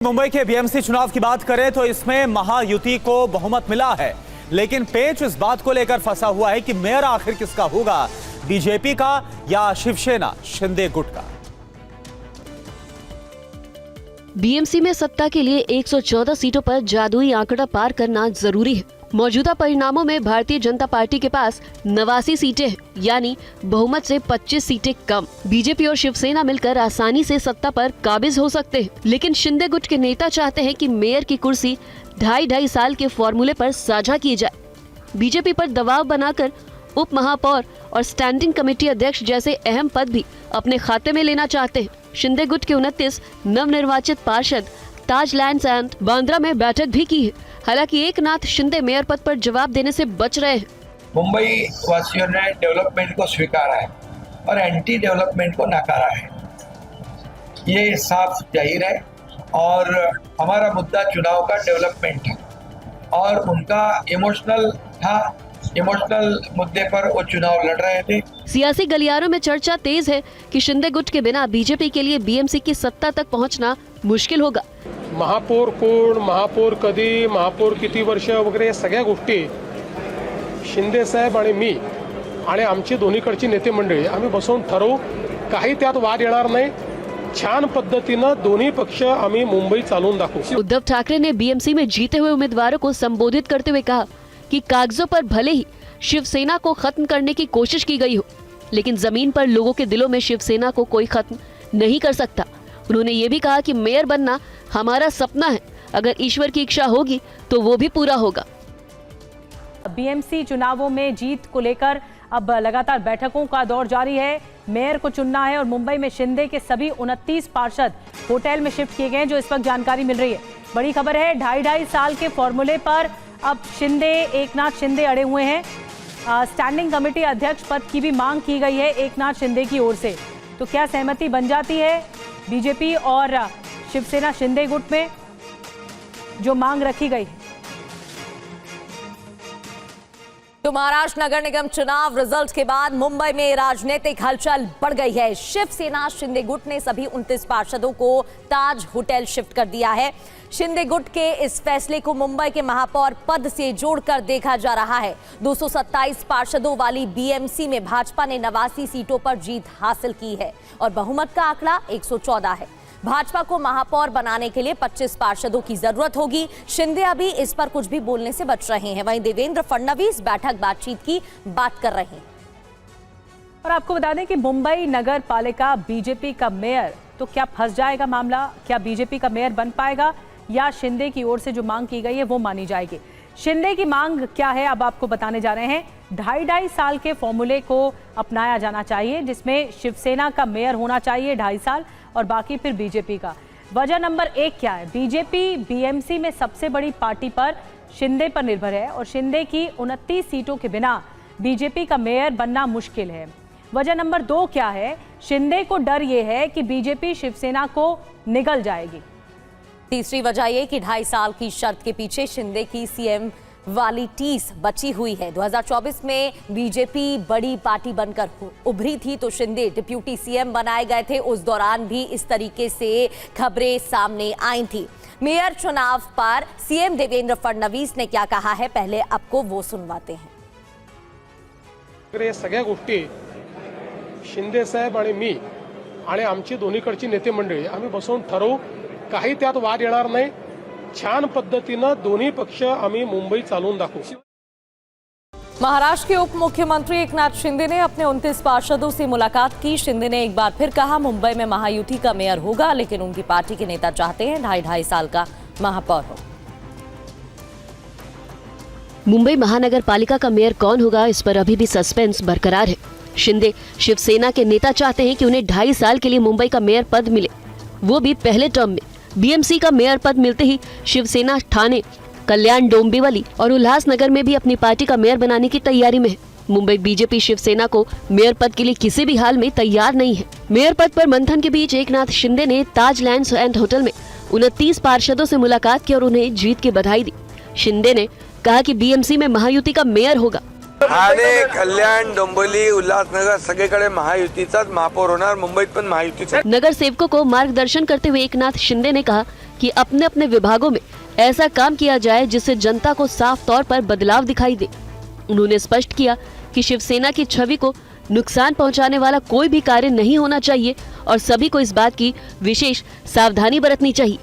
मुंबई के बीएमसी चुनाव की बात करें तो इसमें महायुति को बहुमत मिला है, लेकिन पेच इस बात को लेकर फंसा हुआ है कि मेयर आखिर किसका होगा, बीजेपी का या शिवसेना शिंदे गुट का। बीएमसी में सत्ता के लिए 114 सीटों पर जादुई आंकड़ा पार करना जरूरी है। मौजूदा परिणामों में भारतीय जनता पार्टी के पास 89 सीटें हैं, यानी बहुमत से 25 सीटें कम। बीजेपी और शिवसेना मिलकर आसानी से सत्ता पर काबिज हो सकते हैं, लेकिन शिंदे गुट के नेता चाहते हैं कि मेयर की कुर्सी 2.5 साल के फॉर्मूले पर साझा की जाए। बीजेपी पर दबाव बनाकर उप महापौर और स्टैंडिंग कमेटी अध्यक्ष जैसे अहम पद भी अपने खाते में लेना चाहते हैं। शिंदे गुट के 29 नवनिर्वाचित पार्षद ताज लैंड्स एंड बांद्रा में बैठक भी की है। हालांकि एकनाथ शिंदे मेयर पद पर जवाब देने से बच रहे हैं। मुंबई वासियों ने डेवलपमेंट को स्वीकारा है और एंटी डेवलपमेंट को नकारा है, ये साफ जाहिर है। और हमारा मुद्दा चुनाव का डेवलपमेंट है और उनका इमोशनल था, इमोशनल मुद्दे पर वो चुनाव लड़ रहे थे। सियासी गलियारों में चर्चा तेज है कि शिंदे गुट के बिना बीजेपी के लिए बीएमसी की सत्ता तक पहुंचना मुश्किल होगा। महापौर कोण, महापौर कधी, महापौर किती वर्ष वगैरे या सगळ्या गोष्टी शिंदे साहेब आणि मी आणि आमची दोन्हीकडची नेते मंडळी आम्ही बसवून ठरवू, काही त्यात वाद येणार नाही। छान पद्धतीनं दोन्ही पक्ष आम्ही मुंबई चालवून दाखवू। उद्धव ठाकरे ने बीएमसी में जीते हुए उम्मीदवारों को संबोधित करते हुए कहा कि कागजों पर भले ही शिवसेना को खत्म करने की कोशिश की गई हो, लेकिन जमीन पर लोगों के दिलों में शिवसेना को कोई खत्म नहीं कर सकता। उन्होंने ये भी कहा कि मेयर बनना हमारा सपना है, अगर ईश्वर की इच्छा होगी तो वो भी पूरा होगा। बीएमसी चुनावों में जीत को लेकर अब लगातार बैठकों का दौर जारी है। मेयर को चुनना है और मुंबई में शिंदे के सभी 29 पार्षद होटल में शिफ्ट किए गए हैं, जो इस वक्त जानकारी मिल रही है। बड़ी खबर है, 2.5 साल के फॉर्मूले पर अब एकनाथ शिंदे अड़े हुए हैं। स्टैंडिंग कमेटी अध्यक्ष पद की भी मांग की गई है एकनाथ शिंदे की ओर से। तो क्या सहमति बन जाती है बीजेपी और शिवसेना शिंदे गुट में, जो मांग रखी गई है? तो महाराष्ट्र नगर निगम चुनाव रिजल्ट के बाद मुंबई में राजनीतिक हलचल बढ़ गई है। शिवसेना शिंदे गुट ने सभी 29 पार्षदों को ताज होटल शिफ्ट कर दिया है। शिंदे गुट के इस फैसले को मुंबई के महापौर पद से जोड़कर देखा जा रहा है। 227 पार्षदों वाली बीएमसी में भाजपा ने 89 सीटों पर जीत हासिल की है और बहुमत का आंकड़ा 114 है। भाजपा को महापौर बनाने के लिए 25 पार्षदों की जरूरत होगी। शिंदे अभी इस पर कुछ भी बोलने से बच रहे हैं। वहीं देवेंद्र फडणवीस बातचीत की बात कर रहे हैं। और आपको बता दें कि मुंबई नगर पालिका बीजेपी का मेयर, तो क्या फंस जाएगा मामला? क्या बीजेपी का मेयर बन पाएगा या शिंदे की ओर से जो मांग की गई है वो मानी जाएगी? शिंदे की मांग क्या है, अब आपको बताने जा रहे हैं। 2.5 साल के फॉर्मूले को अपनाया जाना चाहिए, जिसमें शिवसेना का मेयर होना चाहिए 2.5 साल और बाकी फिर बीजेपी का। वजह नंबर 1 क्या है? बीजेपी बीएमसी में सबसे बड़ी पार्टी पर शिंदे पर निर्भर है और शिंदे की 29 सीटों के बिना बीजेपी का मेयर बनना मुश्किल है। वजह नंबर 2 क्या है? शिंदे को डर ये है कि बीजेपी शिवसेना को निगल जाएगी। तीसरी वजह ये कि 2.5 साल की शर्त के पीछे शिंदे की सीएम वाली टीस बची हुई है। 2024 में बीजेपी बड़ी पार्टी बनकर उभरी थी तो शिंदे डिप्यूटी सीएम बनाए गए थे। उस दौरान भी इस तरीके से खबरें सामने आई थी। मेयर चुनाव पर सीएम देवेंद्र फडणवीस ने क्या कहा है, पहले आपको वो सुनवाते हैं। या सगळ्या गोष्टी शिंदे साहेब आणि मी आणि आमची दोन्हीकडची नेते मंडळी आम्ही बसवून ठरवू, काही त्यात वाद येणार नाही। छान पद्धतीनं दोन्ही पक्ष आम्ही मुंबई चालवून दाखवू। महाराष्ट्र के उप मुख्यमंत्री एकनाथ शिंदे ने अपने 29 पार्षदों से मुलाकात की। शिंदे ने एक बार फिर कहा मुंबई में महायुति का मेयर होगा, लेकिन उनकी पार्टी के नेता चाहते हैं 2.5 साल का महापौर हो। मुंबई महानगर पालिका का मेयर कौन होगा, इस पर अभी भी सस्पेंस बरकरार है। शिंदे शिवसेना के नेता चाहते हैं कि उन्हें 2.5 साल के लिए मुंबई का मेयर पद मिले, वो भी पहले टर्म में। बीएमसी का मेयर पद मिलते ही शिवसेना ठाणे, कल्याण डोंबिवली और उल्लासनगर में भी अपनी पार्टी का मेयर बनाने की तैयारी में है। मुंबई बीजेपी शिवसेना को मेयर पद के लिए किसी भी हाल में तैयार नहीं है। मेयर पद पर मंथन के बीच एकनाथ शिंदे ने ताज लैंड्स एंड होटल में 29 पार्षदों से मुलाकात की और उन्हें जीत की बधाई दी। शिंदे ने कहा कि बीएमसी में महायुति का मेयर होगा। ठाणे, कल्याण, डोंबिवली, उल्हासनगर सगळीकडे महायुतीचाच महापौर होणार, मुंबईत पण महायुतीचा। नगर सेवकों को मार्गदर्शन करते हुए एकनाथ शिंदे ने कहा कि अपने अपने विभागों में ऐसा काम किया जाए जिससे जनता को साफ तौर पर बदलाव दिखाई दे। उन्होंने स्पष्ट किया कि शिवसेना की छवि को नुकसान पहुंचाने वाला कोई भी कार्य नहीं होना चाहिए और सभी को इस बात की विशेष सावधानी बरतनी चाहिए।